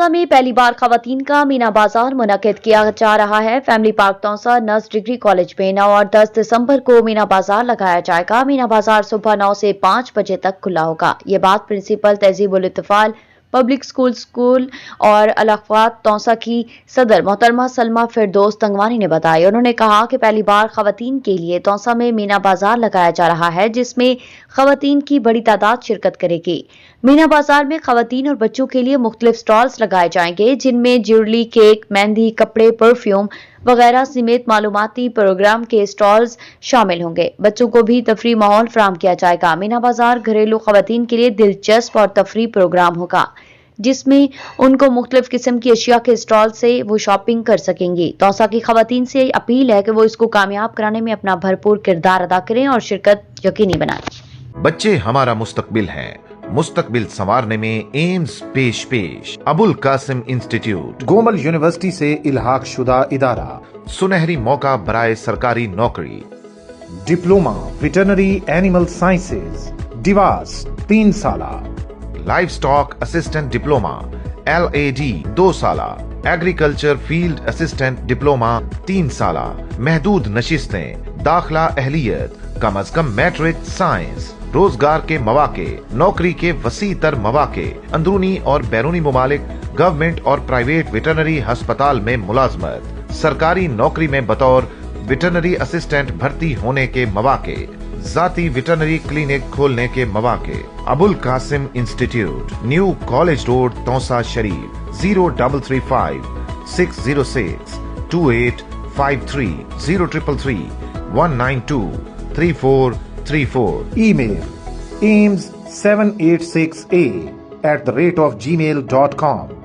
तौसा में पहली बार खवातीन का मीना बाजार मुनक्किद किया जा रहा है। Family park Taunsa nurse degree college में 9 और 10 दिसंबर को मीना बाजार लगाया जाएगा। मीना बाजार सुबह 9 से 5 बजे तक खुला होगा। ये बात प्रिंसिपल तहजीबुल इत्तिफाल पब्लिक स्कूल और अल-अखवात तौसा की सदर मोहतरमा सलमा फिरदौस तंगवानी ने बताई। उन्होंने कहा कि पहली बार खवातीन के लिए तौसा में मीना बाजार लगाया जा रहा है, जिसमें खवातीन की बड़ी तादाद शिरकत करेगी। मीना बाजार में खवातीन और बच्चों के लिए मुख्तलिफ स्टॉल्स लगाए जाएंगे, जिनमें ज्वेलरी, केक, मेहंदी, कपड़े, परफ्यूम वगैरह समेत मालूमाती प्रोग्राम के स्टॉल्स शामिल होंगे। बच्चों को भी तफरी माहौल फराहम किया जाएगा। मीना बाजार घरेलू खवातीन के लिए दिलचस्प और तफरी प्रोग्राम होगा, जिसमें उनको मुख्तलिफ किस्म की अशिया के स्टॉल से वो शॉपिंग कर सकेंगी। तौसा की खवातीन से अपील है कि वो इसको कामयाब कराने में अपना भरपूर किरदार अदा करें और शिरकत यकीनी बनाएं। बच्चे हमारा मुस्तकबिल हैं। मुस्तकबिल संवारने में एम्स पेश अबुल कासिम इंस्टीट्यूट, गोमल यूनिवर्सिटी से इल्हाक शुदा इदारा, सुनहरी मौका बराए सरकारी नौकरी, diploma veterinary animal sciences, Divas 3 साला, live stock assistant diploma LAD 2 साला, एग्रीकल्चर फील्ड असिस्टेंट डिप्लोमा 3 साला, महदूद नशिस्तें, दाखला अहलियत, कम अज कम मैट्रिक साइंस, रोजगार के मौके, नौकरी के वसी तर मौके, अंदरूनी और बैरूनी ममालिक, गवर्नमेंट और प्राइवेट वेटरनरी अस्पताल में मुलाजमत, सरकारी नौकरी में बतौर वेटरनरी असिस्टेंट भर्ती होने के मौके, जाती वेटरनरी क्लिनिक खोलने के मौके। Abul Qasim institute, new college road, Taunsa Sharif, 0335 606 2853 0333 192 3434. Email ames786a@gmail.com.